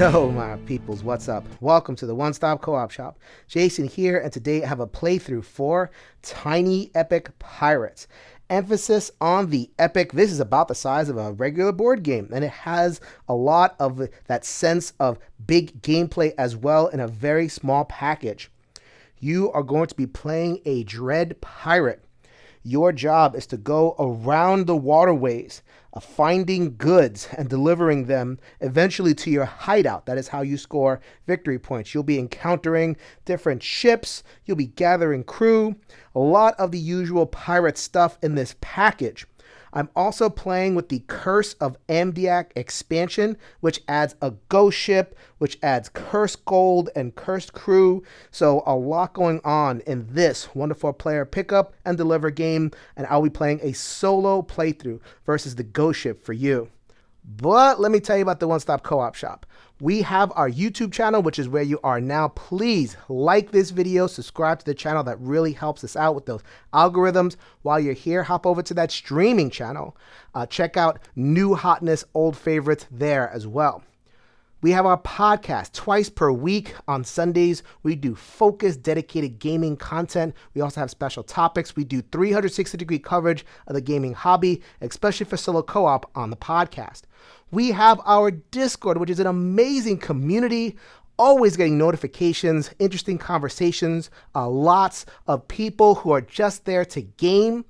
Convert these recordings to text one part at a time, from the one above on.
Yo, my peoples, what's up? Welcome to the One Stop Co-op Shop. Jason here, and today I have a playthrough for Tiny Epic Pirates. Emphasis on the epic. This is about the size of a regular board game, and it has a lot of that sense of big gameplay as well in a very small package. You are going to be playing a dread pirate. Your job is to go around the waterways, finding goods and delivering them eventually to your hideout. That is how you score victory points. You'll be encountering different ships. You'll be gathering crew. A lot of the usual pirate stuff in this package. I'm also playing with the Curse of Amdiak expansion, which adds a ghost ship, which adds cursed gold and cursed crew. So a lot going on in this wonderful player pickup and deliver game, and I'll be playing a solo playthrough versus the ghost ship for you. But let me tell you about the One Stop Co-op Shop. We have our YouTube channel, which is where you are now. Please like this video, subscribe to the channel. That really helps us out with those algorithms. While you're here, hop over to that streaming channel. Check out new hotness, old favorites there as well. We have our podcast twice per week on Sundays. We do focused, dedicated gaming content. We also have special topics. We do 360-degree coverage of the gaming hobby, especially for solo co-op on the podcast. We have our Discord, which is an amazing community, always getting notifications, interesting conversations, lots of people who are just there to game.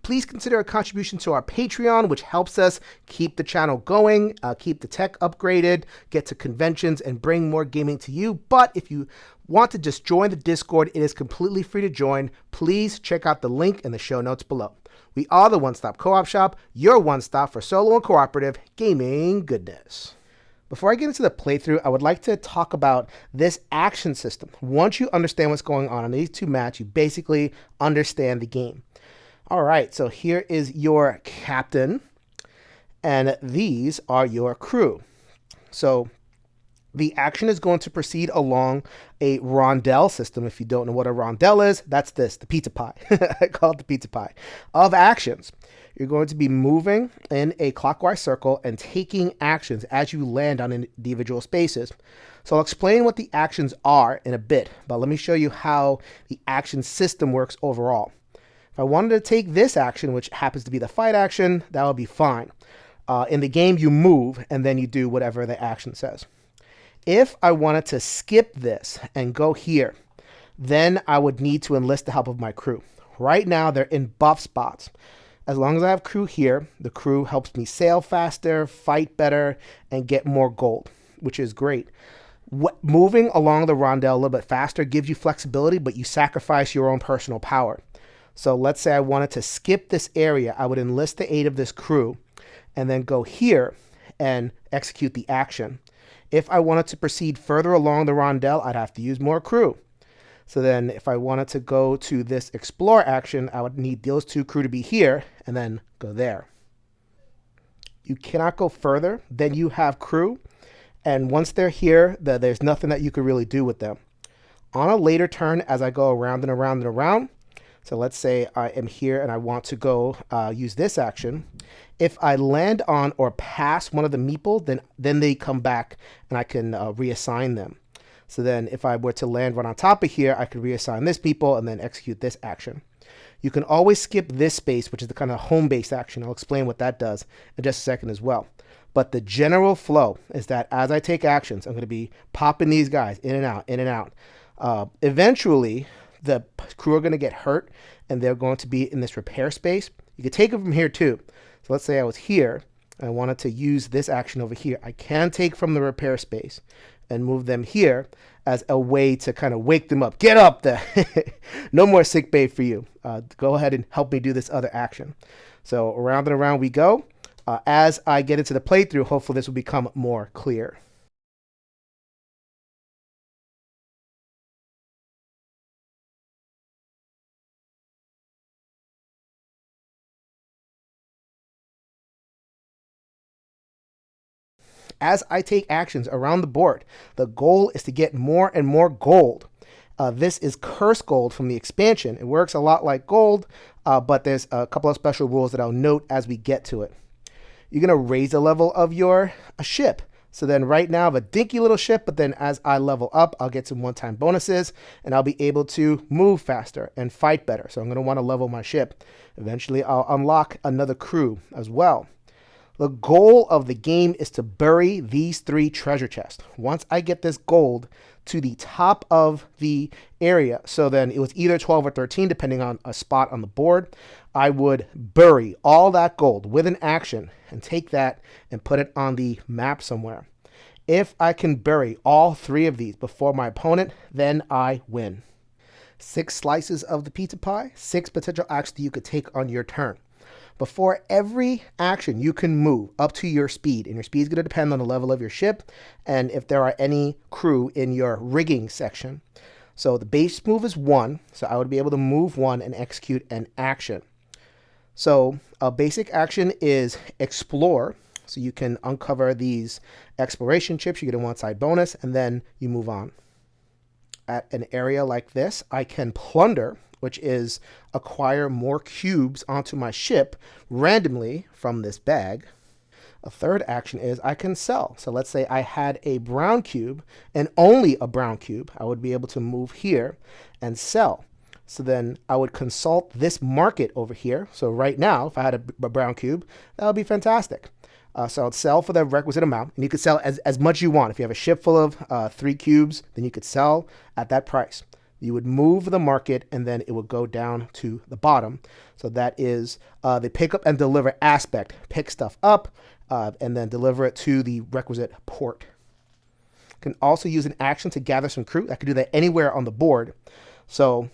Please consider a contribution to our Patreon, which helps us keep the channel going, keep the tech upgraded, get to conventions, and bring more gaming to you. But if you want to just join the Discord, it is completely free to join. Please check out the link in the show notes below. We are the One Stop Co-op Shop, your one stop for solo and cooperative gaming goodness. Before I get into the playthrough, I would like to talk about this action system. Once you understand what's going on in these two maps, you basically understand the game. All right, so here is your captain, and these are your crew. So the action is going to proceed along a rondelle system. If you don't know what a rondelle is, that's this, the pizza pie. I call it the pizza pie of actions. You're going to be moving in a clockwise circle and taking actions as you land on individual spaces. So I'll explain what the actions are in a bit, but let me show you how the action system works overall. If I wanted to take this action, which happens to be the fight action, that would be fine. In the game, you move, and then you do whatever the action says. If I wanted to skip this and go here, then I would need to enlist the help of my crew. Right now, they're in buff spots. As long as I have crew here, the crew helps me sail faster, fight better, and get more gold, which is great. Moving along the rondelle a little bit faster gives you flexibility, but you sacrifice your own personal power. So let's say I wanted to skip this area. I would enlist the aid of this crew and then go here and execute the action. If I wanted to proceed further along the rondelle, I'd have to use more crew. So then if I wanted to go to this explore action, I would need those two crew to be here and then go there. You cannot go further than you have crew. And once they're here, there's nothing that you could really do with them. On a later turn, as I go around and around and around, so let's say I am here and I want to go use this action. If I land on or pass one of the meeple, then they come back and I can reassign them. So then if I were to land right on top of here, I could reassign this meeple and then execute this action. You can always skip this space, which is the kind of home base action. I'll explain what that does in just a second as well. But the general flow is that as I take actions, I'm going to be popping these guys in and out, in and out. Eventually, the crew are going to get hurt and they're going to be in this repair space. You can take them from here too. So let's say I was here and I wanted to use this action over here. I can take from the repair space and move them here as a way to kind of wake them up. Get up there. No more sick bay for you. Go ahead and help me do this other action. So around and around we go. As I get into the playthrough, hopefully this will become more clear. As I take actions around the board, the goal is to get more and more gold. This is curse gold from the expansion. It works a lot like gold, but there's a couple of special rules that I'll note as we get to it. You're going to raise the level of your ship. So then right now I have a dinky little ship, but then as I level up, I'll get some one-time bonuses and I'll be able to move faster and fight better. So I'm going to want to level my ship. Eventually I'll unlock another crew as well. The goal of the game is to bury these 3 treasure chests. Once I get this gold to the top of the area, so then it was either 12 or 13, depending on a spot on the board, I would bury all that gold with an action and take that and put it on the map somewhere. If I can bury all 3 of these before my opponent, then I win. 6 slices of the pizza pie, 6 potential actions that you could take on your turn. Before every action, you can move up to your speed, and your speed is going to depend on the level of your ship and if there are any crew in your rigging section. So the base move is 1, so I would be able to move 1 and execute an action. So a basic action is explore, so you can uncover these exploration chips, you get a 1-side bonus, and then you move on. At an area like this, I can plunder, which is acquire more cubes onto my ship randomly from this bag. A third action is I can sell. So let's say I had a brown cube and only a brown cube. I would be able to move here and sell. So then I would consult this market over here. So right now, if I had a brown cube, that would be fantastic. So I'd sell for the requisite amount, and you could sell as much as you want. If you have a ship full of 3 cubes, then you could sell at that price. You would move the market, and then it would go down to the bottom. So that is the pick up and deliver aspect. Pick stuff up and then deliver it to the requisite port. You can also use an action to gather some crew. I could do that anywhere on the board. So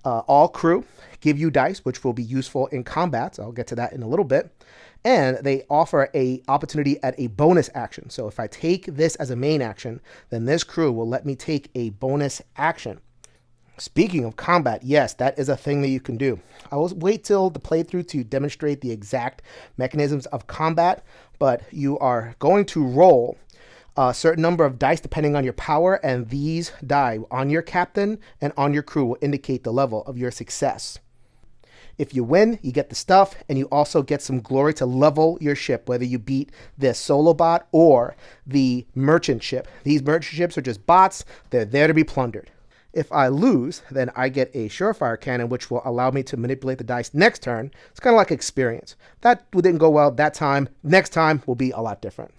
all crew give you dice, which will be useful in combat. So I'll get to that in a little bit. And they offer an opportunity at a bonus action. So if I take this as a main action, then this crew will let me take a bonus action. Speaking of combat, yes, that is a thing that you can do. I will wait till the playthrough to demonstrate the exact mechanisms of combat, but you are going to roll a certain number of dice depending on your power, and these die on your captain and on your crew will indicate the level of your success. If you win, you get the stuff, and you also get some glory to level your ship, whether you beat this solo bot or the merchant ship. These merchant ships are just bots. They're there to be plundered. If I lose, then I get a surefire cannon, which will allow me to manipulate the dice next turn. It's kind of like experience. That didn't go well that time. Next time will be a lot different.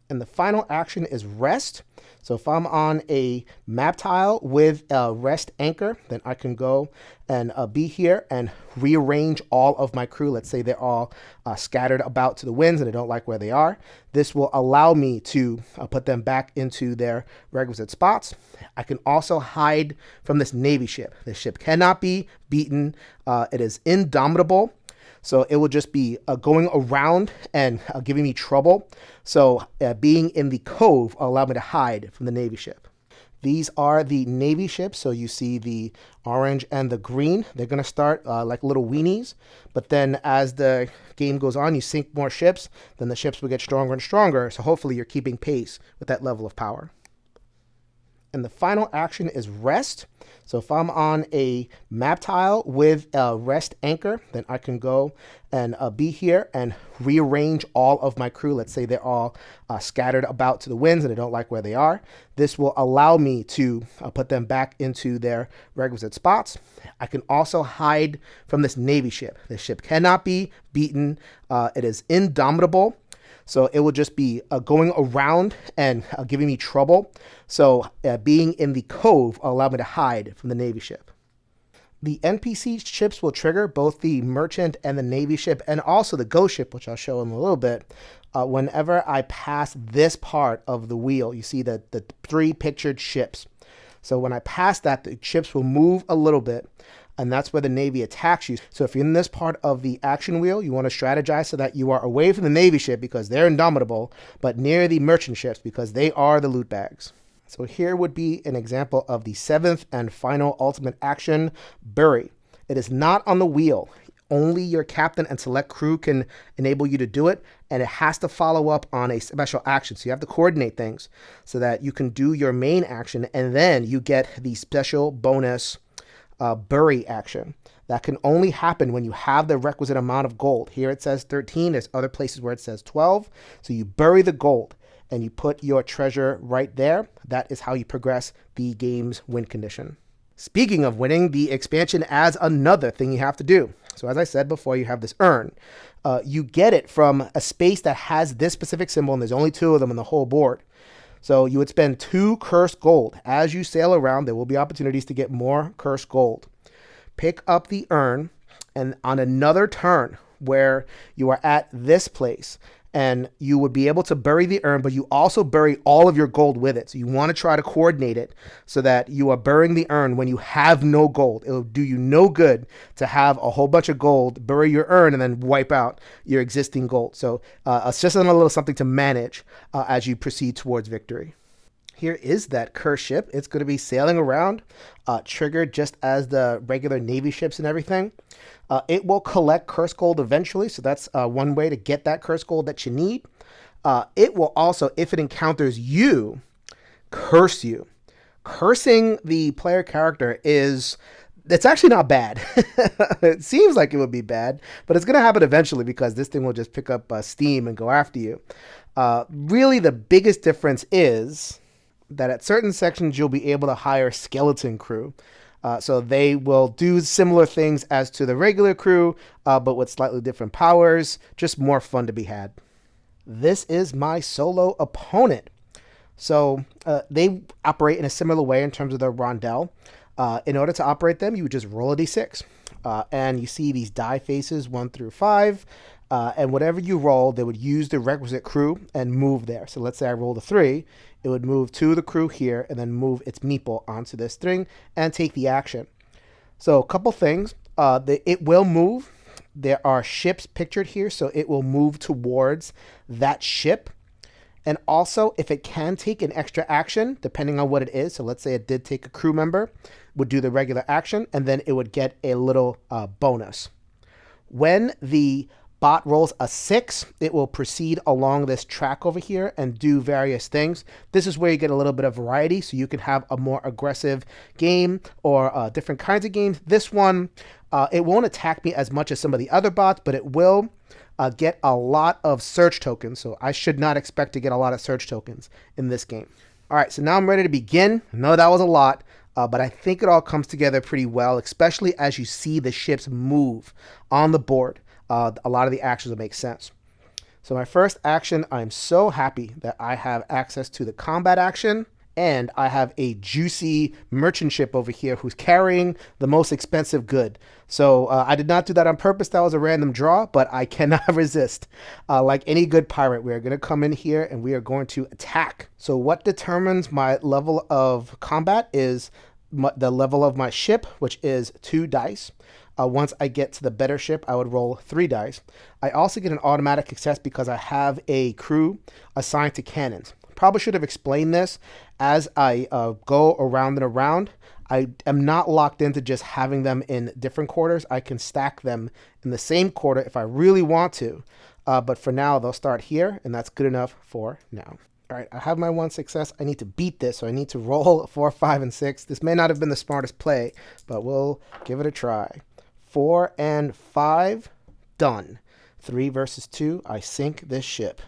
And the final action is rest. So if I'm on a map tile with a rest anchor, then I can go and be here and rearrange all of my crew. Let's say they're all scattered about to the winds and I don't like where they are. This will allow me to put them back into their requisite spots. I can also hide from this Navy ship. This ship cannot be beaten. It is indomitable. So it will just be going around and giving me trouble. So being in the cove will allow me to hide from the Navy ship. These are the Navy ships. So you see the orange and the green. They're going to start like little weenies. But then as the game goes on, you sink more ships. Then the ships will get stronger and stronger. So hopefully you're keeping pace with that level of power. And the final action is rest. So if I'm on a map tile with a rest anchor, then I can go and be here and rearrange all of my crew. Let's say they're all scattered about to the winds and I don't like where they are. This will allow me to put them back into their requisite spots. I can also hide from this Navy ship. This ship cannot be beaten. It is indomitable. So it will just be going around and giving me trouble. So being in the cove will allow me to hide from the Navy ship. The NPC ships will trigger both the merchant and the Navy ship and also the ghost ship, which I'll show in a little bit. Whenever I pass this part of the wheel, you see the 3 pictured ships. So when I pass that, the ships will move a little bit. And that's where the Navy attacks you. So if you're in this part of the action wheel, you want to strategize so that you are away from the Navy ship because they're indomitable, but near the merchant ships because they are the loot bags. So here would be an example of the 7th and final ultimate action, bury. It is not on the wheel. Only your captain and select crew can enable you to do it, and it has to follow up on a special action. So you have to coordinate things so that you can do your main action, and then you get the special bonus bury action. That can only happen when you have the requisite amount of gold. Here it says 13. There's other places where it says 12. So you bury the gold. and you put your treasure right there. That is how you progress the game's win condition. Speaking of winning, the expansion adds another thing you have to do. So as I said before, you have this urn. You get it from a space that has this specific symbol, and there's only 2 of them on the whole board. So you would spend 2 cursed gold. As you sail around, there will be opportunities to get more cursed gold. Pick up the urn, and on another turn where you are at this place, and you would be able to bury the urn, but you also bury all of your gold with it. So you want to try to coordinate it so that you are burying the urn when you have no gold. It will do you no good to have a whole bunch of gold, bury your urn, and then wipe out your existing gold. So it's just a little something to manage as you proceed towards victory. Here is that curse ship. It's going to be sailing around, triggered just as the regular Navy ships and everything. It will collect curse gold eventually, so that's one way to get that curse gold that you need. It will also, if it encounters you, curse you. Cursing the player character it's actually not bad. It seems like it would be bad, but it's going to happen eventually because this thing will just pick up steam and go after you. Really, the biggest difference is that at certain sections, you'll be able to hire skeleton crew. So they will do similar things as to the regular crew, but with slightly different powers. Just more fun to be had. This is my solo opponent. So they operate in a similar way in terms of their rondelle. In order to operate them, you would just roll a d6. And you see these die faces 1 through 5. And whatever you roll, they would use the requisite crew and move there. So let's say I rolled a 3. It would move to the crew here and then move its meeple onto this string and take the action. So a couple things. It will move. There are ships pictured here, so it will move towards that ship. And also, if it can take an extra action, depending on what it is, so let's say it did take a crew member, would do the regular action, and then it would get a little bonus. When the bot rolls a 6, it will proceed along this track over here and do various things. This is where you get a little bit of variety, so you can have a more aggressive game or different kinds of games. This one, it won't attack me as much as some of the other bots, but it will get a lot of search tokens. So I should not expect to get a lot of search tokens in this game. All right, so now I'm ready to begin. I know that was a lot, but I think it all comes together pretty well, especially as you see the ships move on the board. A lot of the actions will make sense. So my first action, I'm so happy that I have access to the combat action, and I have a juicy merchant ship over here who's carrying the most expensive good. So I did not do that on purpose. That was a random draw, but I cannot resist. Like any good pirate, we are going to come in here and we are going to attack. So what determines my level of combat is the level of my ship, which is 2 dice. Once I get to the better ship, I would roll 3 dice. I also get an automatic success because I have a crew assigned to cannons. Probably should have explained this as I go around and around. I am not locked into just having them in different quarters. I can stack them in the same quarter if I really want to. But for now, they'll start here, and that's good enough for now. All right, I have my 1 success. I need to beat this, so I need to roll 4, 5, and 6. This may not have been the smartest play, but we'll give it a try. 4 and 5, done. 3 versus 2, I sink this ship.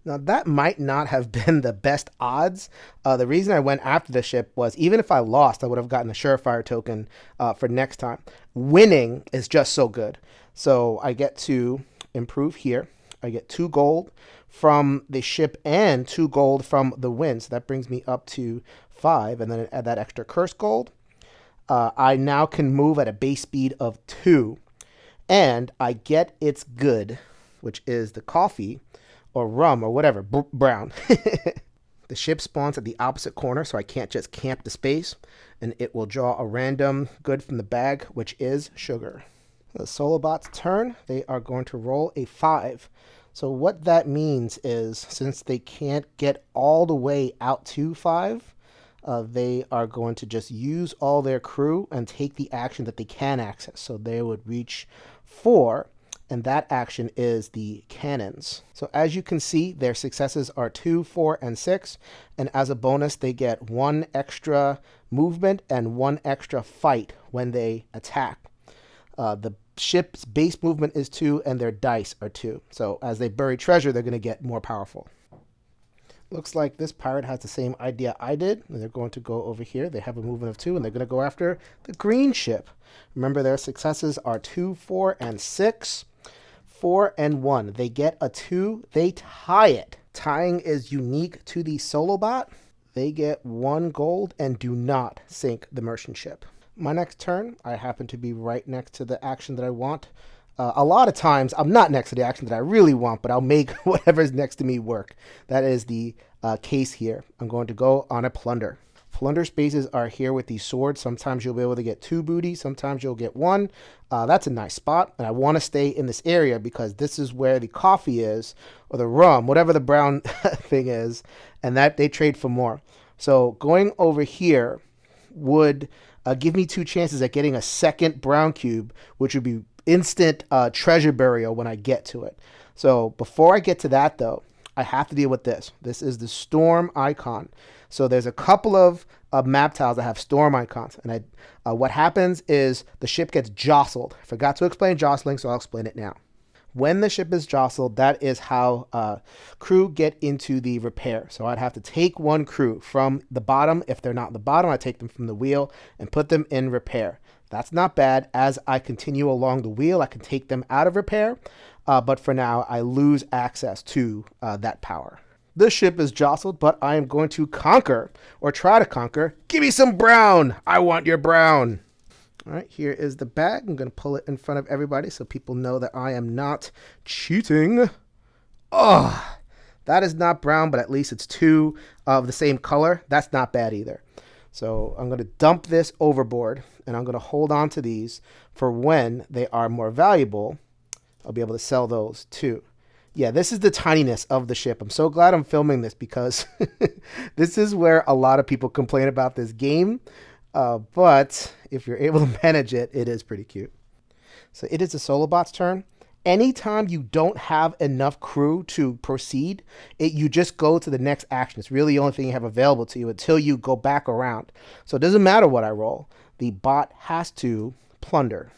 Now, that might not have been the best odds. The reason I went after the ship was even if I lost, I would have gotten a surefire token for next time. Winning is just so good. So I get to improve here. I get 2 gold from the ship and 2 gold from the win. So that brings me up to 5, and then add that extra curse gold. I now can move at a base speed of 2, and I get its good, which is the coffee or rum or whatever, brown. The ship spawns at the opposite corner, so I can't just camp the space, and it will draw a random good from the bag, which is sugar. The solo bot's turn. They are going to roll a 5. So what that means is, since they can't get all the way out to 5, they are going to just use all their crew and take the action that they can access. So they would reach 4, and that action is the cannons. So as you can see, their successes are 2, 4, and 6. And as a bonus, they get 1 extra movement and 1 extra fight when they attack. The ship's base movement is 2, and their dice are 2. So as they bury treasure, they're going to get more powerful. Looks like this pirate has the same idea I did. And they're going to go over here. They have a movement of 2, and they're going to go after the green ship. Remember, their successes are 2, 4, and 6. 4 and 1. They get a 2. They tie it. Tying is unique to the solo bot. They get 1 gold and do not sink the merchant ship. My next turn, I happen to be right next to the action that I want. A lot of times, I'm not next to the action that I really want, but I'll make whatever's next to me work. That is the case here. I'm going to go on a plunder. Plunder spaces are here with these swords. Sometimes you'll be able to get 2 booty. Sometimes you'll get 1. That's a nice spot. And I want to stay in this area because this is where the coffee is, or the rum, whatever the brown thing is. And that they trade for more. So going over here would give me 2 chances at getting a second brown cube, which would be instant treasure burial when I get to it. So before I get to that, though, I have to deal with this. This is the storm icon. So there's a couple of map tiles that have storm icons. And what happens is the ship gets jostled. I forgot to explain jostling, so I'll explain it now. When the ship is jostled, that is how crew get into the repair. So I'd have to take 1 crew from the bottom. If they're not the bottom, I take them from the wheel and put them in repair. That's not bad. As I continue along the wheel, I can take them out of repair. But for now, I lose access to that power. The ship is jostled, but I am going to conquer, or try to conquer. Give me some brown. I want your brown. All right, here is the bag. I'm going to pull it in front of everybody so people know that I am not cheating. Oh, that is not brown, but at least it's 2 of the same color. That's not bad either. So I'm going to dump this overboard, and I'm going to hold on to these for when they are more valuable. I'll be able to sell those too. Yeah, this is the tininess of the ship. I'm so glad I'm filming this because this is where a lot of people complain about this game. But if you're able to manage it, it is pretty cute. So it is the solo bot's turn. Anytime you don't have enough crew to proceed, you just go to the next action. It's really the only thing you have available to you until you go back around. So it doesn't matter what I roll. The bot has to plunder.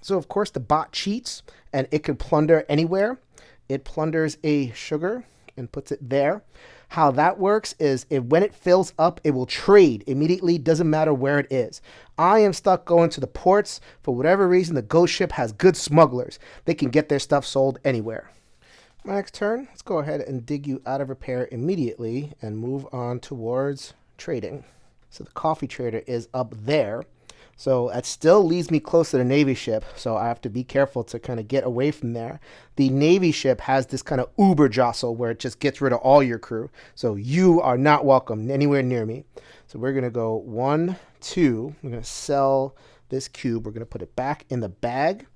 So of course the bot cheats and it can plunder anywhere. It plunders a sugar and puts it there. How that works is when it fills up, it will trade immediately. Doesn't matter where it is. I am stuck going to the ports. For whatever reason, the ghost ship has good smugglers. They can get their stuff sold anywhere. My next turn, let's go ahead and dig you out of repair immediately and move on towards trading. So the coffee trader is up there. So that still leaves me close to the Navy ship, so I have to be careful to kind of get away from there. The Navy ship has this kind of uber jostle where it just gets rid of all your crew. So you are not welcome anywhere near me. So we're going to go 1, 2. We're going to sell this cube. We're going to put it back in the bag.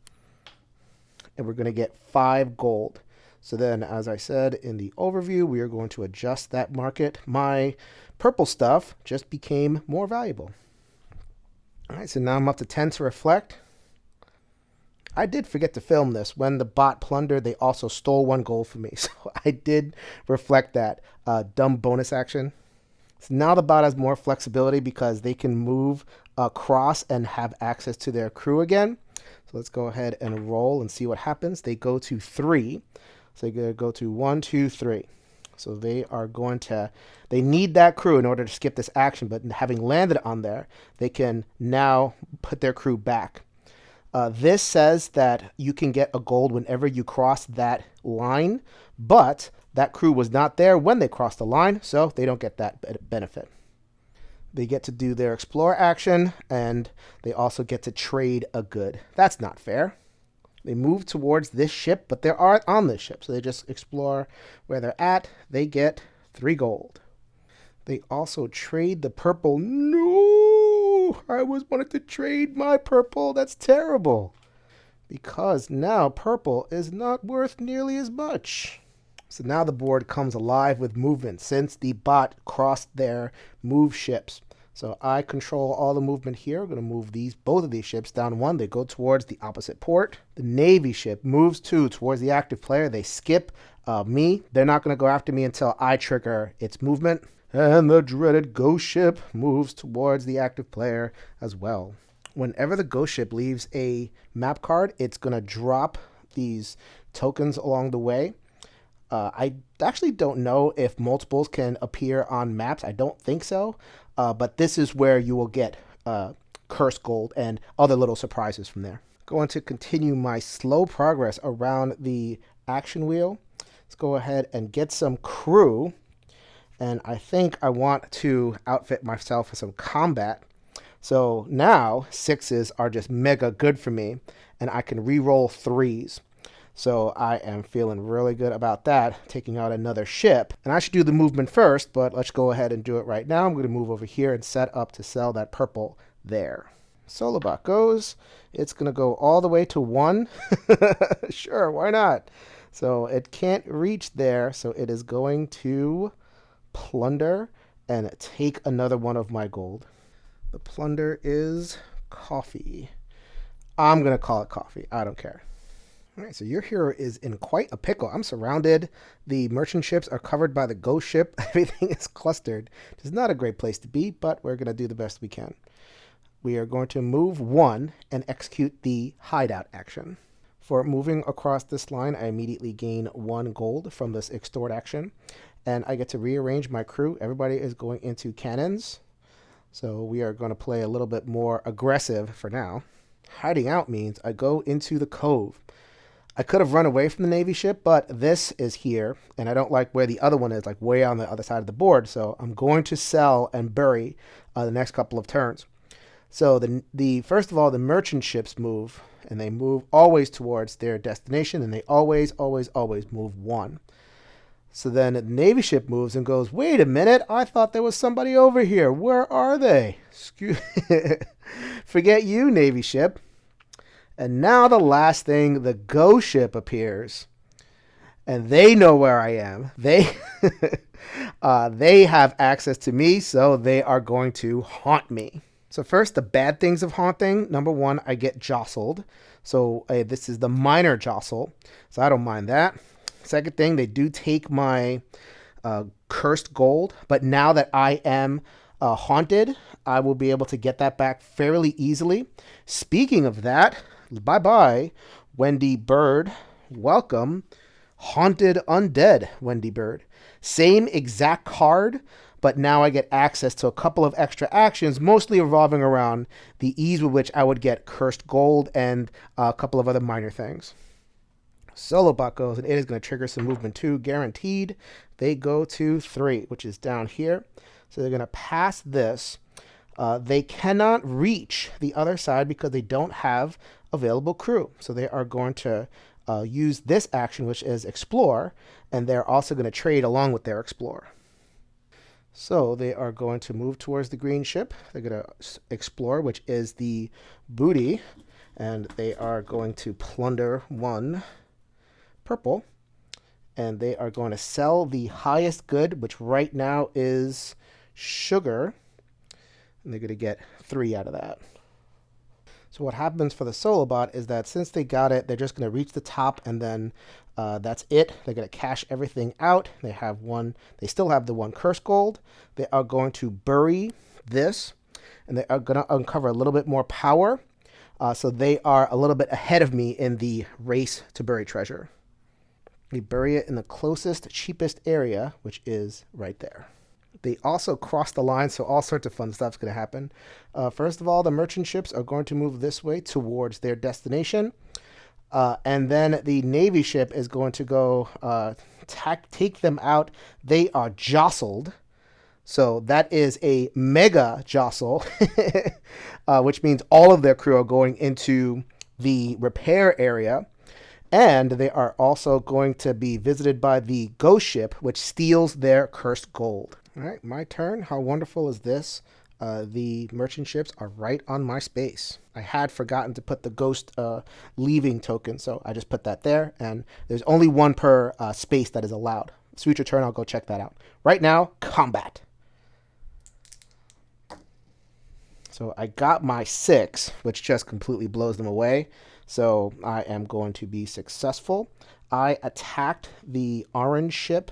And we're going to get 5 gold. So then, as I said in the overview, we are going to adjust that market. My purple stuff just became more valuable. All right, so now I'm up to 10 to reflect. I did forget to film this. When the bot plundered, they also stole 1 gold from me. So I did reflect that. Dumb bonus action. So now the bot has more flexibility because they can move across and have access to their crew again. So let's go ahead and roll and see what happens. They go to 3. So they're going to go to 1, 2, 3. So they are going to, they need that crew in order to skip this action, but having landed on there, they can now put their crew back. This says that you can get a gold whenever you cross that line, but that crew was not there when they crossed the line, so they don't get that benefit. They get to do their explore action, and they also get to trade a good. That's not fair. They move towards this ship, but they aren't on this ship. So they just explore where they're at. They get 3 gold. They also trade the purple. No! I wanted to trade my purple. That's terrible. Because now purple is not worth nearly as much. So now the board comes alive with movement since the bot crossed their move ships. So I control all the movement here. We're going to move both of these ships down 1. They go towards the opposite port. The Navy ship moves 2 towards the active player. They skip me. They're not going to go after me until I trigger its movement. And the dreaded ghost ship moves towards the active player as well. Whenever the ghost ship leaves a map card, it's going to drop these tokens along the way. I actually don't know if multiples can appear on maps. I don't think so. But this is where you will get cursed gold and other little surprises from there. Going to continue my slow progress around the action wheel. Let's go ahead and get some crew. And I think I want to outfit myself for some combat. So now 6s are just mega good for me, and I can re-roll 3s. So I am feeling really good about that, taking out another ship. And I should do the movement first, but let's go ahead and do it right now. I'm going to move over here and set up to sell that purple there. Solobot goes. It's going to go all the way to 1. Sure, why not? So it can't reach there, so it is going to plunder and take another one of my gold. The plunder is coffee. I'm going to call it coffee. I don't care. All right, so your hero is in quite a pickle. I'm surrounded. The merchant ships are covered by the ghost ship. Everything is clustered. It's not a great place to be, but we're going to do the best we can. We are going to move 1 and execute the hideout action. For moving across this line, I immediately gain 1 gold from this extort action, and I get to rearrange my crew. Everybody is going into cannons, so we are going to play a little bit more aggressive for now. Hiding out means I go into the cove. I could have run away from the Navy ship, but this is here, and I don't like where the other one is, like way on the other side of the board, so I'm going to sell and bury the next couple of turns. So the first of all, the merchant ships move, and they move always towards their destination, and they always move 1. So then the Navy ship moves and goes, wait a minute, I thought there was somebody over here. Where are they? Forget you, Navy ship. And now the last thing, the ghost ship appears. And they know where I am. They have access to me, so they are going to haunt me. So first, the bad things of haunting. Number 1, I get jostled. So this is the minor jostle. So I don't mind that. Second thing, they do take my cursed gold. But now that I am haunted, I will be able to get that back fairly easily. Speaking of that, bye-bye, Wendy Bird. Welcome. Haunted Undead Wendy Bird. Same exact card, but now I get access to a couple of extra actions, mostly revolving around the ease with which I would get cursed gold and a couple of other minor things. Solobot goes, and it is going to trigger some movement 2, guaranteed. They go to 3, which is down here. So they're going to pass this. They cannot reach the other side because they don't have available crew. So they are going to use this action, which is explore, and they're also going to trade along with their explore. So they are going to move towards the green ship. They're going to explore, which is the booty, and they are going to plunder 1 purple, and they are going to sell the highest good, which right now is sugar, and they're going to get 3 out of that. So what happens for the Solobot is that since they got it, they're just going to reach the top, and then that's it. They're going to cash everything out. They have 1. They still have the 1 curse gold. They are going to bury this, and they are going to uncover a little bit more power. So they are a little bit ahead of me in the race to bury treasure. We bury it in the closest, cheapest area, which is right there. They also cross the line, so all sorts of fun stuff's going to happen. First of all, the merchant ships are going to move this way towards their destination. And then the Navy ship is going to go take them out. They are jostled. So that is a mega jostle, which means all of their crew are going into the repair area. And they are also going to be visited by the ghost ship, which steals their cursed gold. All right, my turn. How wonderful is this? The merchant ships are right on my space. I had forgotten to put the ghost leaving token, so I just put that there. And there's only 1 per space that is allowed. Future turn, I'll go check that out. Right now, combat. So I got my 6, which just completely blows them away. So I am going to be successful. I attacked the orange ship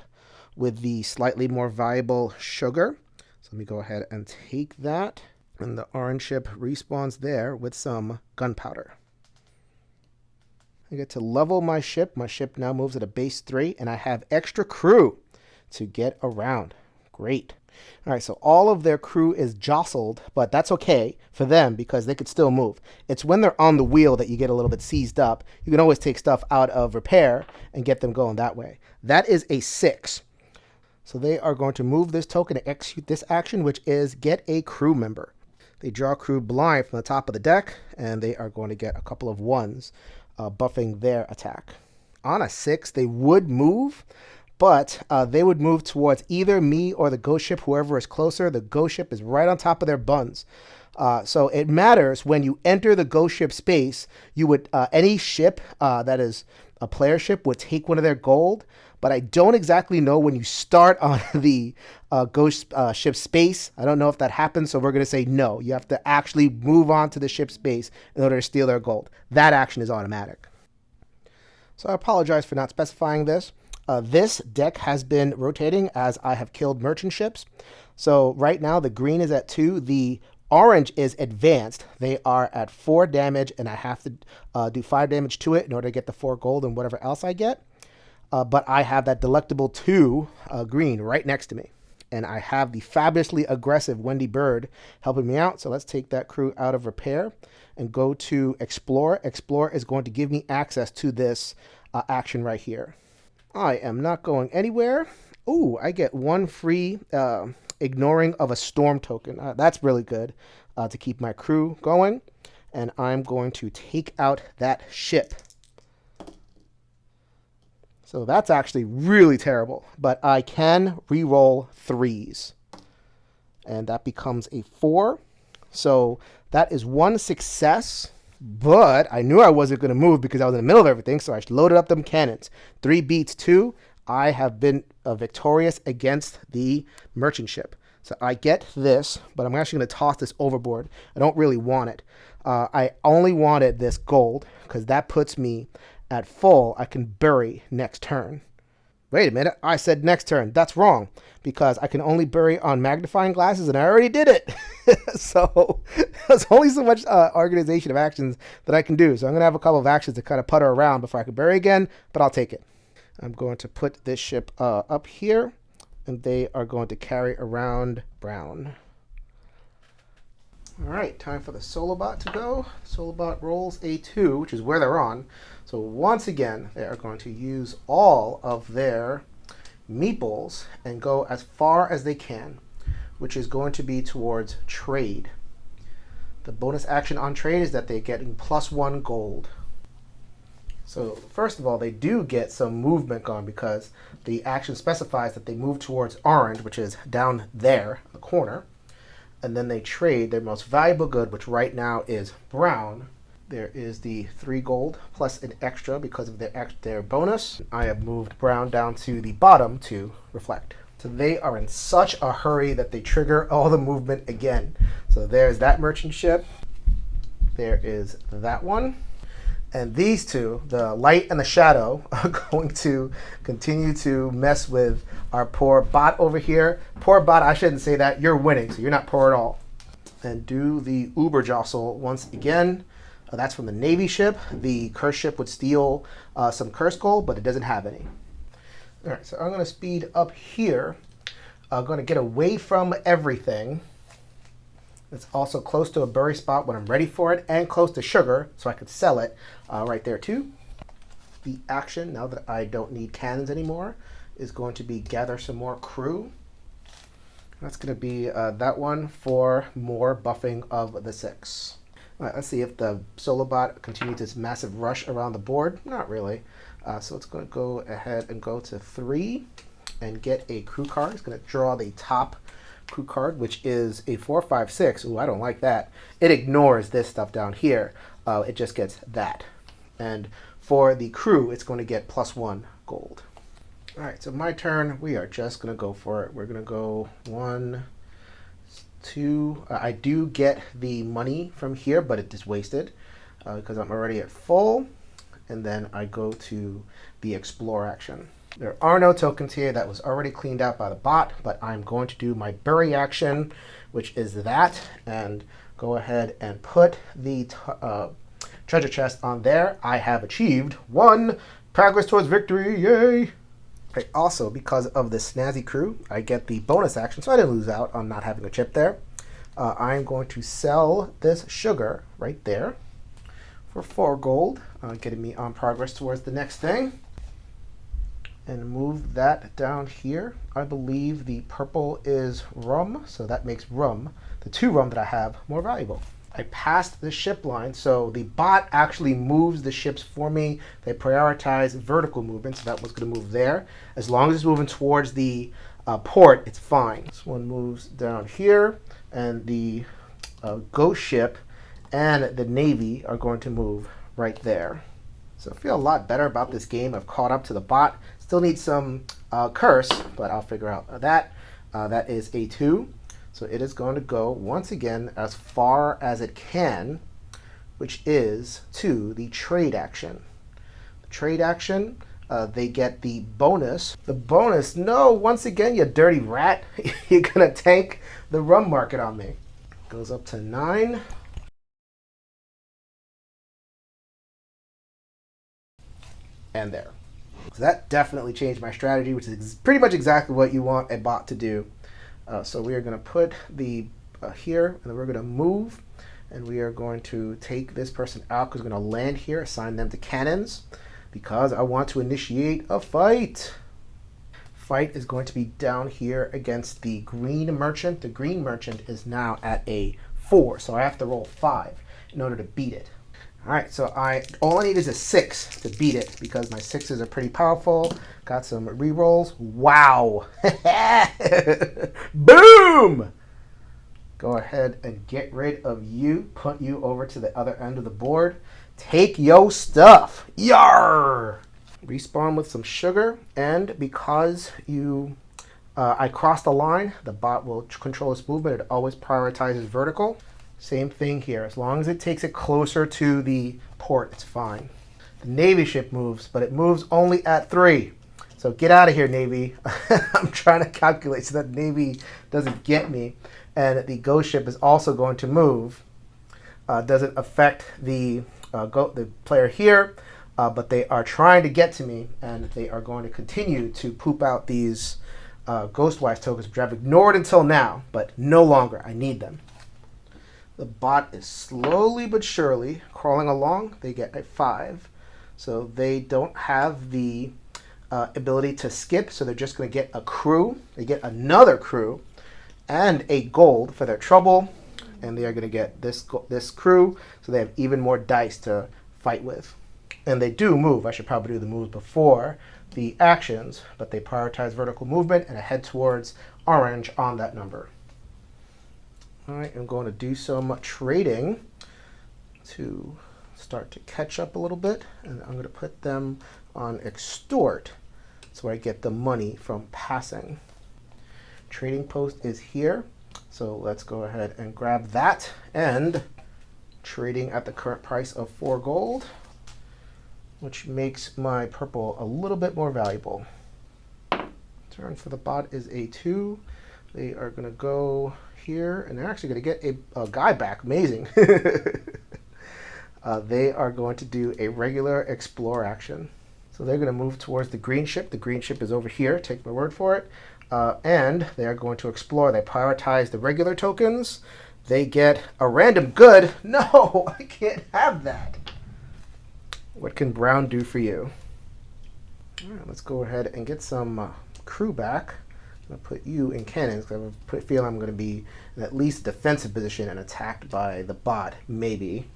with the slightly more valuable sugar. So let me go ahead and take that. And the orange ship respawns there with some gunpowder. I get to level my ship. My ship now moves at a base 3, and I have extra crew to get around. Great. All right, so all of their crew is jostled, but that's okay for them because they could still move. It's when they're on the wheel that you get a little bit seized up. You can always take stuff out of repair and get them going that way. That is a 6. So they are going to move this token to execute this action, which is get a crew member. They draw crew blind from the top of the deck, and they are going to get a couple of 1s, buffing their attack. On a 6, they would move, but they would move towards either me or the ghost ship, whoever is closer. The ghost ship is right on top of their buns. So it matters when you enter the ghost ship space, you would any ship that is a player ship would take one of their gold, but I don't exactly know when you start on the ghost ship space. I don't know if that happens, so we're going to say no. You have to actually move on to the ship space in order to steal their gold. That action is automatic. So I apologize for not specifying this. This deck has been rotating as I have killed merchant ships. So right now the green is at 2. The orange is advanced. They are at 4 damage, and I have to do 5 damage to it in order to get the 4 gold and whatever else I get. But I have that delectable 2 green right next to me. And I have the fabulously aggressive Wendy Bird helping me out. So let's take that crew out of repair and go to Explore. Explore is going to give me access to this action right here. I am not going anywhere. Ooh, I get 1 free ignoring of a storm token. That's really good to keep my crew going. And I'm going to take out that ship. So that's actually really terrible, but I can re-roll 3s. And that becomes a 4. So that is 1 success, but I knew I wasn't going to move because I was in the middle of everything, so I loaded up them cannons. 3 beats 2. I have been victorious against the merchant ship. So I get this, but I'm actually going to toss this overboard. I don't really want it. I only wanted this gold because that puts me at full. I can bury next turn. Wait a minute, I said next turn. That's wrong because I can only bury on magnifying glasses, and I already did it. So there's only so much organization of actions that I can do. So I'm going to have a couple of actions to kind of putter around before I can bury again, but I'll take it. I'm going to put this ship up here, and they are going to carry around brown. All right, time for the Solobot to go. Solobot rolls a 2, which is where they're on. So once again, they are going to use all of their meeples and go as far as they can, which is going to be towards trade. The bonus action on trade is that they're getting +1 gold. So first of all, they do get some movement going because the action specifies that they move towards orange, which is down there in the corner. And then they trade their most valuable good, which right now is brown. There is the 3 gold plus an extra because of their bonus. I have moved brown down to the bottom to reflect. So they are in such a hurry that they trigger all the movement again. So there's that merchant ship. There is that one. And these two, the light and the shadow, are going to continue to mess with our poor bot over here. Poor bot, I shouldn't say that. You're winning, so you're not poor at all. And do the Uber Jostle once again. That's from the Navy ship. The Curse ship would steal some Curse gold, but it doesn't have any. All right, so I'm going to speed up here. I'm going to get away from everything. It's also close to a bury spot when I'm ready for it, and close to sugar, so I could sell it right there too. The action, now that I don't need cannons anymore, is going to be gather some more crew. That's going to be that one for more buffing of the 6. All right, let's see if the Solobot continues its massive rush around the board. Not really. So it's going to go ahead and go to 3 and get a crew card. It's going to draw the top crew card, which is a 4, 5, 6. Ooh, I don't like that. It ignores this stuff down here. It just gets that. And for the crew, it's going to get +1 gold. All right, so my turn. We are just going to go for it. We're going to go 1, 2. I do get the money from here, but it is wasted because I'm already at full. And then I go to the explore action. There are no tokens here. That was already cleaned out by the bot, but I'm going to do my bury action, which is that, and go ahead and put the treasure chest on there. I have achieved 1 progress towards victory. Yay! Okay, also, because of this snazzy crew, I get the bonus action, so I didn't lose out on not having a chip there. I'm going to sell this sugar right there for 4 gold, getting me on progress towards the next thing. And move that down here. I believe the purple is rum, so that makes rum, the 2 rum that I have, more valuable. I passed the ship line, so the bot actually moves the ships for me. They prioritize vertical movement, so that one's going to move there. As long as it's moving towards the port, it's fine. This one moves down here, and the ghost ship and the navy are going to move right there. So I feel a lot better about this game. I've caught up to the bot. Still need some curse, but I'll figure out that. That is a 2. So it is going to go, once again, as far as it can, which is to the trade action. The trade action, they get the bonus. The bonus, no, once again, you dirty rat. You're going to tank the rum market on me. Goes up to 9. And there. So that definitely changed my strategy, which is pretty much exactly what you want a bot to do. So we are going to put the here, and then we're going to move, and we are going to take this person out because we're going to land here, assign them to cannons, because I want to initiate a fight. Fight is going to be down here against the green merchant. The green merchant is now at a 4, so I have to roll 5 in order to beat it. All right, so all I need is a 6 to beat it because my 6s are pretty powerful. Got some rerolls. Wow. Boom! Go ahead and get rid of you. Put you over to the other end of the board. Take your stuff. Yar! Respawn with some sugar. And because I crossed the line, the bot will control its movement. It always prioritizes vertical. Same thing here. As long as it takes it closer to the port, it's fine. The Navy ship moves, but it moves only at 3. So get out of here, Navy. I'm trying to calculate so that Navy doesn't get me. And the ghost ship is also going to move. Doesn't affect the player here, but they are trying to get to me, and they are going to continue to poop out these Ghostwise tokens, which I've ignored until now, but no longer. I need them. The bot is slowly but surely crawling along. They get a 5. So they don't have the ability to skip, so they're just going to get a crew. They get another crew and a gold for their trouble. And they are going to get this crew, so they have even more dice to fight with. And they do move. I should probably do the moves before the actions, but they prioritize vertical movement and head towards orange on that number. All right, I'm going to do some trading to start to catch up a little bit, and I'm going to put them on extort so I get the money from passing. Trading post is here, so let's go ahead and grab that, and trading at the current price of 4 gold, which makes my purple a little bit more valuable. Turn for the bot is a 2. They are going to go here, and they're actually going to get a guy back. Amazing. They are going to do a regular explore action. So they're going to move towards the green ship. The green ship is over here. Take my word for it. And they are going to explore. They prioritize the regular tokens. They get a random good. No, I can't have that. What can brown do for you? All right, let's go ahead and get some crew back. I'm going to put you in cannons because I feel I'm going to be in at least defensive position and attacked by the bot, maybe.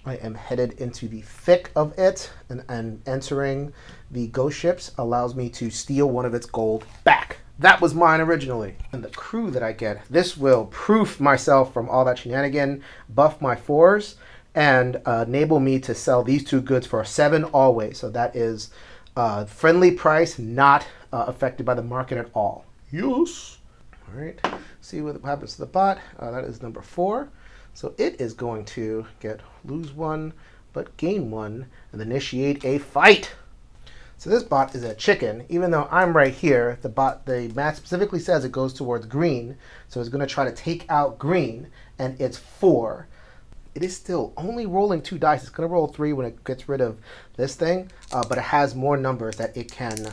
I am headed into the thick of it, and entering the ghost ships allows me to steal one of its gold back. That was mine originally. And the crew that I get, this will proof myself from all that shenanigan, buff my 4s, and enable me to sell these 2 goods for a 7 always. So that is friendly price, not affected by the market at all. Yes. All right. See what happens to the bot. That is number 4. So it is going to lose 1, but gain 1, and initiate a fight. So this bot is a chicken. Even though I'm right here, the map specifically says it goes towards green. So it's going to try to take out green, and it's 4. it is still only rolling 2 dice. It's going to roll 3 when it gets rid of this thing, but it has more numbers that it can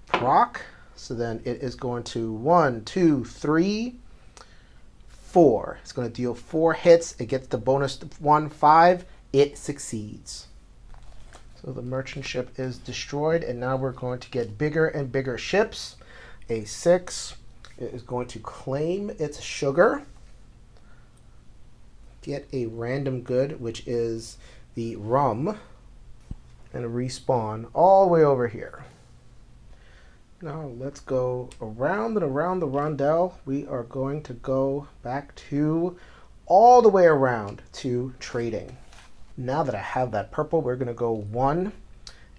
proc. So then it is going to 1, 2, 3, 4. It's going to deal 4 hits. It gets the bonus 1, 5. It succeeds. So the merchant ship is destroyed, and now we're going to get bigger and bigger ships. A 6. It is going to claim its sugar. Get a random good, which is the rum, and respawn all the way over here. Now let's go around and around the rondel. We are going to go back to all the way around to trading. Now that I have that purple, we're going to go 1,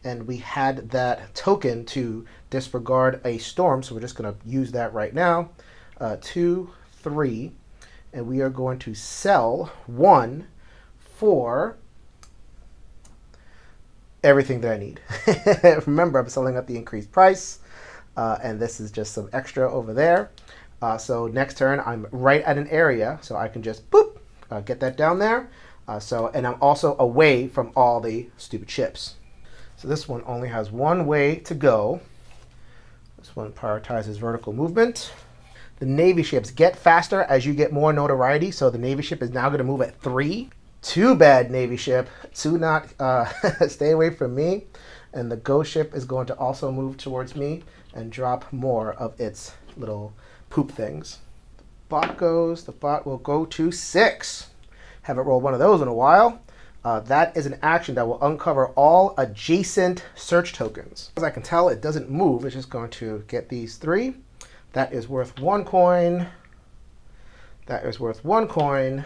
and we had that token to disregard a storm, so we're just going to use that right now. 2, 3, and we are going to sell 1 for everything that I need. Remember, I'm selling at the increased price, and this is just some extra over there. So next turn, I'm right at an area, so I can just boop, get that down there. And I'm also away from all the stupid ships. So this one only has 1 way to go. This one prioritizes vertical movement. The Navy ships get faster as you get more notoriety, so the Navy ship is now going to move at 3. Too bad, Navy ship. Do not stay away from me. And the Ghost ship is going to also move towards me and drop more of its little poop things. The bot goes. The bot will go to 6. Haven't rolled one of those in a while. That is an action that will uncover all adjacent search tokens. As I can tell, it doesn't move. It's just going to get these 3. That is worth 1 coin. That is worth 1 coin.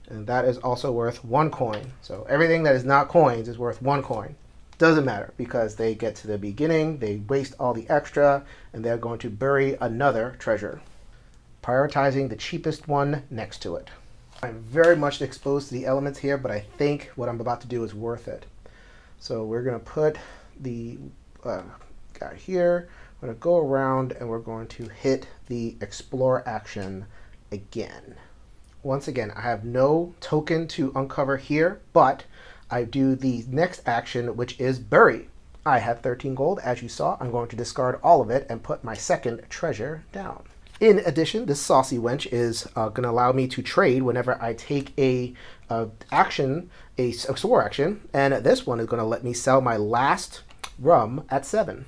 And that is also worth 1 coin. So everything that is not coins is worth 1 coin. Doesn't matter because they get to the beginning, they waste all the extra, and they're going to bury another treasure. Prioritizing the cheapest one next to it. I'm very much exposed to the elements here, but I think what I'm about to do is worth it. So we're going to put the guy here. We're going to go around and we're going to hit the explore action again. Once again, I have no token to uncover here, but I do the next action, which is bury. I have 13 gold. As you saw, I'm going to discard all of it and put my second treasure down. In addition, this saucy wench is going to allow me to trade whenever I take a store action, and this one is going to let me sell my last rum at 7.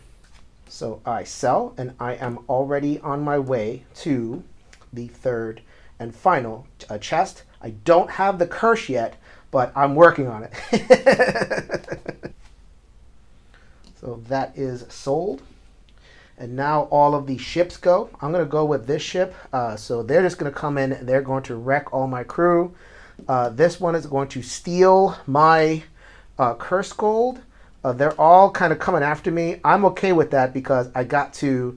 So I sell, and I am already on my way to the third and final chest. I don't have the curse yet, but I'm working on it. So that is sold. And now all of the ships go. I'm going to go with this ship. So they're just going to come in. They're going to wreck all my crew. This one is going to steal my curse gold. They're all kind of coming after me. I'm okay with that because I got to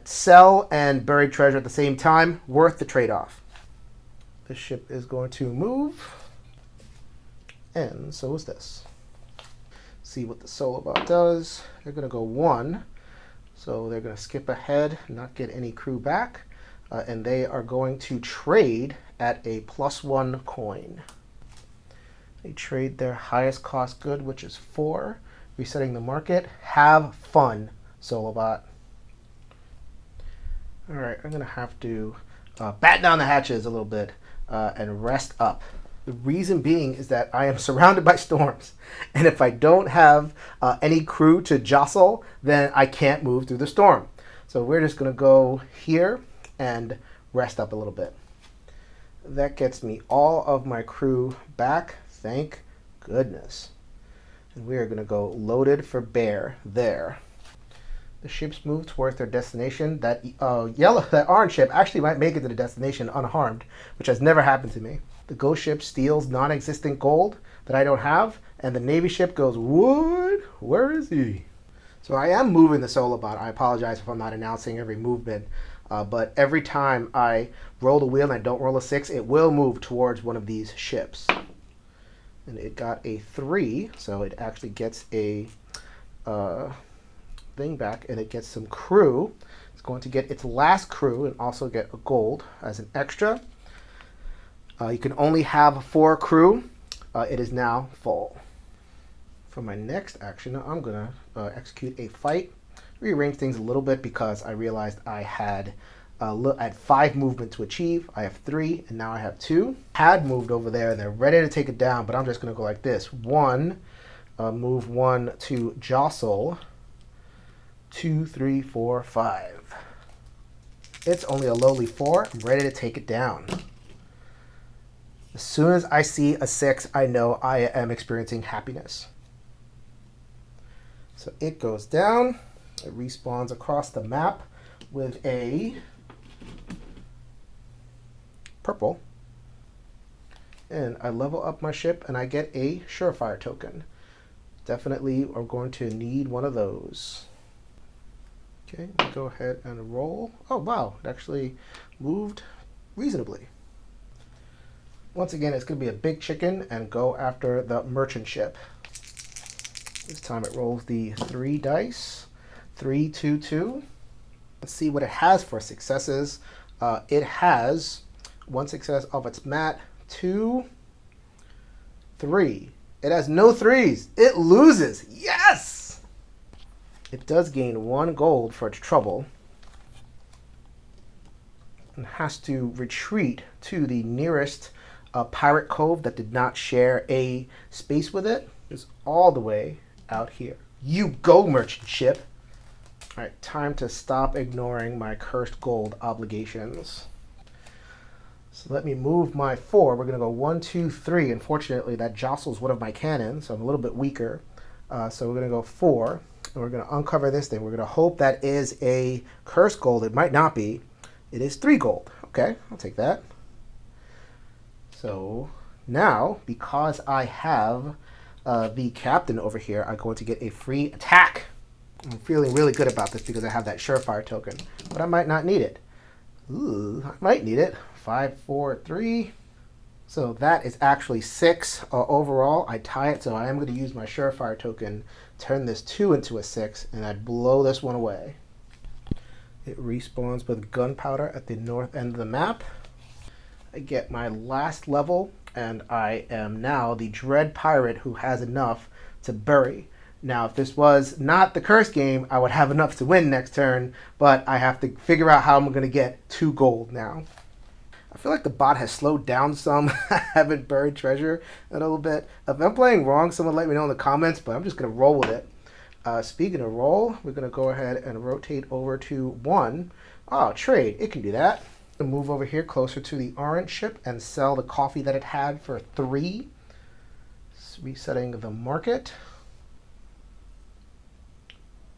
sell and bury treasure at the same time. Worth the trade-off. This ship is going to move. And so is this. See what the solo bot does. They're going to go 1. So they're going to skip ahead, not get any crew back. And they are going to trade at a +1 coin. They trade their highest cost good, which is 4. Resetting the market. Have fun, Solobot. All right, I'm going to have to batten down the hatches a little bit and rest up. The reason being is that I am surrounded by storms. And if I don't have any crew to jostle, then I can't move through the storm. So we're just going to go here and rest up a little bit. That gets me all of my crew back. Thank goodness. And we are going to go loaded for bear there. The ships move towards their destination. That orange ship actually might make it to the destination unharmed, which has never happened to me. The ghost ship steals non-existent gold that I don't have, and the Navy ship goes, what? Where is he? So I am moving the solo bot. I apologize if I'm not announcing every movement, but every time I roll the wheel and I don't roll a 6, it will move towards one of these ships. And it got a 3, so it actually gets a thing back, and it gets some crew. It's going to get its last crew and also get a gold as an extra. You can only have 4 crew. It is now full. For my next action, I'm going to execute a fight. Rearrange things a little bit because I realized I had 5 movement to achieve. I have 3, and now I have 2. Had moved over there. They're ready to take it down, but I'm just going to go like this. 1, move 1 to jostle. 2, 3, 4, 5. It's only a lowly 4. I'm ready to take it down. As soon as I see a 6, I know I am experiencing happiness. So it goes down. It respawns across the map with a purple. And I level up my ship and I get a surefire token. Definitely are going to need one of those. Okay, go ahead and roll. Oh wow, it actually moved reasonably. Once again, it's going to be a big chicken and go after the merchant ship. This time it rolls the 3 dice. 3, 2, 2. Let's see what it has for successes. It has 1 success off its mat. 2, 3. It has no 3s. It loses. Yes! It does gain 1 gold for its trouble. And has to retreat to the nearest pirate cove that did not share a space with it. It's all the way out here. You go, merchant ship. All right, time to stop ignoring my cursed gold obligations. So let me move my 4. We're going to go 1, 2, 3. Unfortunately, that jostles one of my cannons, so I'm a little bit weaker. So we're going to go 4, and we're going to uncover this thing. We're going to hope that is a cursed gold. It might not be. It is 3 gold. Okay, I'll take that. So now, because I have the captain over here, I'm going to get a free attack. I'm feeling really good about this because I have that surefire token, but I might not need it. Ooh, I might need it. 5, 4, 3. So that is actually 6 overall. I tie it, so I am going to use my surefire token, turn this 2 into a 6, and I'd blow this one away. It respawns with gunpowder at the north end of the map. I get my last level, and I am now the Dread Pirate who has enough to bury. Now, if this was not the curse game, I would have enough to win next turn, but I have to figure out how I'm going to get 2 gold now. I feel like the bot has slowed down some. I haven't buried treasure a little bit. If I'm playing wrong, someone let me know in the comments, but I'm just going to roll with it. Speaking of roll, we're going to go ahead and rotate over to 1. Oh, trade. It can do that. Move over here closer to the orange ship and sell the coffee that it had for 3. It's resetting the market.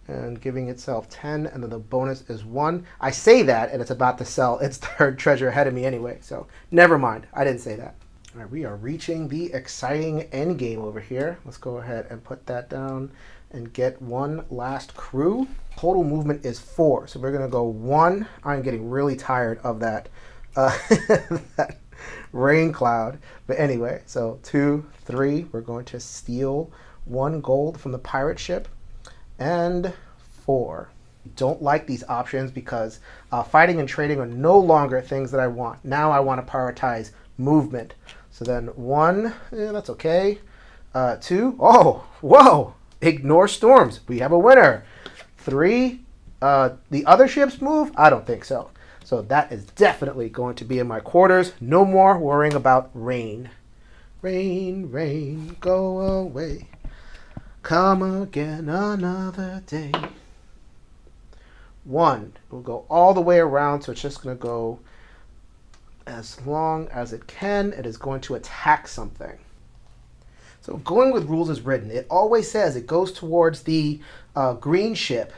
And giving itself 10, and then the bonus is 1. I say that, and it's about to sell its 3rd treasure ahead of me anyway, so never mind. I didn't say that. All right, we are reaching the exciting end game over here. Let's go ahead and put that down and get 1 last crew. Total movement is 4, so we're going to go 1. I'm getting really tired of that, that rain cloud. But anyway, so 2, 3. We're going to steal 1 gold from the pirate ship. And 4. Don't like these options because fighting and trading are no longer things that I want. Now I want to prioritize movement. So then 1, that's okay. 2, oh, whoa, ignore storms. We have a winner. 3, the other ships move? I don't think so. So that is definitely going to be in my quarters. No more worrying about rain. Rain, rain, go away. Come again another day. 1. We'll go all the way around, so it's just going to go as long as it can. It is going to attack something. So going with rules as written, it always says it goes towards the green ship.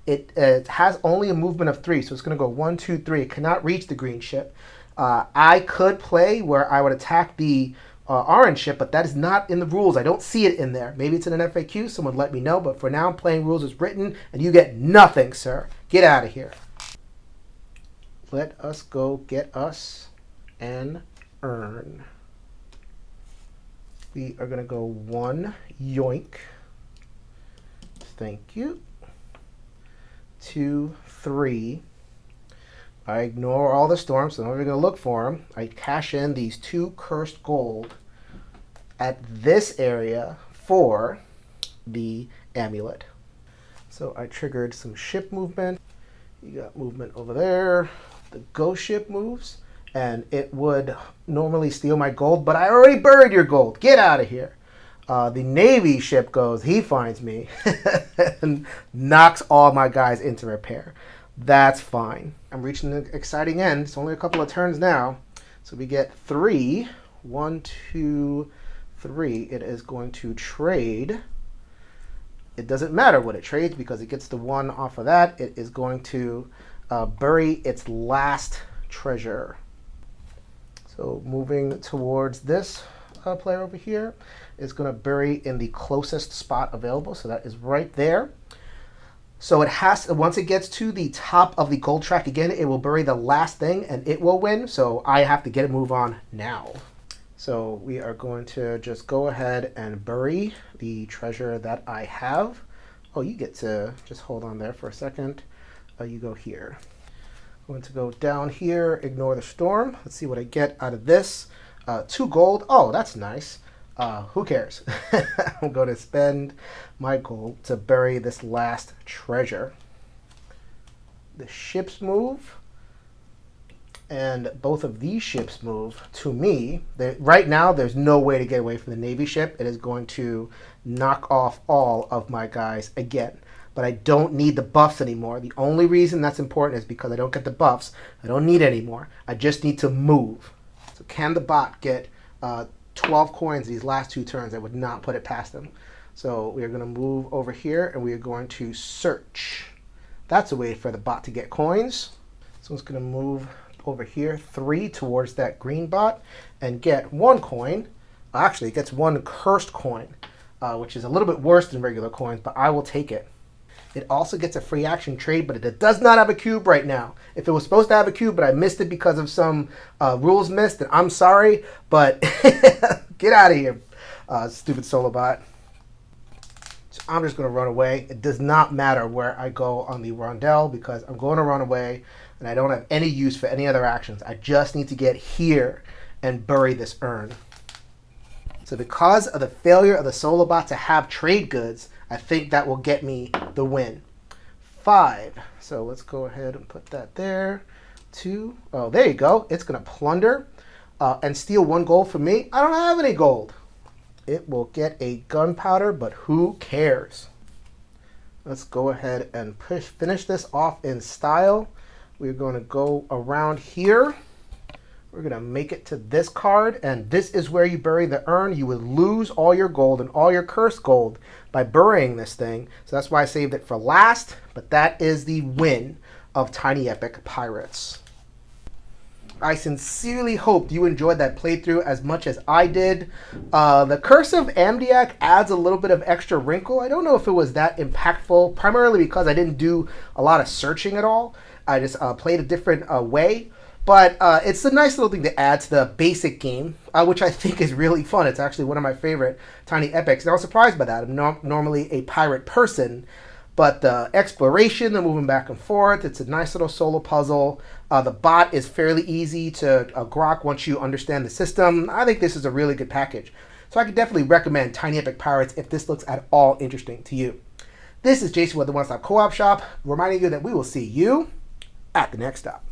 It has only a movement of 3, so it's going to go 1, 2, 3. It cannot reach the green ship. I could play where I would attack the orange ship, but that is not in the rules. I don't see it in there. Maybe it's in an FAQ. Someone let me know, but for now I'm playing rules as written, and you get nothing, sir. Get out of here. Let us go get us an urn. We are going to go 1 yoink. Thank you. 2, 3. I ignore all the storms, so I'm not even going to look for them. I cash in these 2 cursed gold at this area for the amulet. So I triggered some ship movement. You got movement over there. The ghost ship moves, and it would normally steal my gold, but I already buried your gold. Get out of here. The Navy ship goes, he finds me, and knocks all my guys into repair. That's fine. I'm reaching the exciting end. It's only a couple of turns now. So we get 3. 1, 2, 3. It is going to trade. It doesn't matter what it trades because it gets the 1 off of that. It is going to bury its last treasure. So moving towards this player over here is going to bury in the closest spot available. So that is right there. So it has, once it gets to the top of the gold track again, it will bury the last thing and it will win. So I have to get a move on now. So we are going to just go ahead and bury the treasure that I have. Oh, you get to just hold on there for a second. You go here. I'm going to go down here, ignore the storm. Let's see what I get out of this. 2 gold. Oh, that's nice. Who cares? I'm going to spend my gold to bury this last treasure. The ships move, and both of these ships move to me. Right now, there's no way to get away from the Navy ship. It is going to knock off all of my guys again. But I don't need the buffs anymore. The only reason that's important is because I don't get the buffs. I don't need any more. I just need to move. So can the bot get 12 coins these last 2 turns? I would not put it past them. So we are going to move over here and we are going to search. That's a way for the bot to get coins. So it's going to move over here 3 towards that green bot and get 1 coin. Actually, it gets 1 cursed coin, which is a little bit worse than regular coins, but I will take it. It also gets a free action trade, but it does not have a cube right now. If it was supposed to have a cube, but I missed it because of some rules missed, then I'm sorry, but get out of here, stupid solo bot. So I'm just going to run away. It does not matter where I go on the rondelle because I'm going to run away and I don't have any use for any other actions. I just need to get here and bury this urn. So because of the failure of the solo bot to have trade goods, I think that will get me the win. 5. So let's go ahead and put that there. 2. Oh, there you go. It's going to plunder and steal 1 gold from me. I don't have any gold. It will get a gunpowder, but who cares? Let's go ahead and finish this off in style. We're going to go around here. We're going to make it to this card, and this is where you bury the urn. You would lose all your gold and all your cursed gold by burying this thing. So that's why I saved it for last, but that is the win of Tiny Epic Pirates. I sincerely hope you enjoyed that playthrough as much as I did. The Curse of Amdiak adds a little bit of extra wrinkle. I don't know if it was that impactful, primarily because I didn't do a lot of searching at all. I just played a different way. But it's a nice little thing to add to the basic game, which I think is really fun. It's actually one of my favorite Tiny Epics. And I was surprised by that. I'm normally a pirate person. But the exploration, the moving back and forth, it's a nice little solo puzzle. The bot is fairly easy to grok once you understand the system. I think this is a really good package. So I could definitely recommend Tiny Epic Pirates if this looks at all interesting to you. This is Jason with the One Stop Co-op Shop, reminding you that we will see you at the next stop.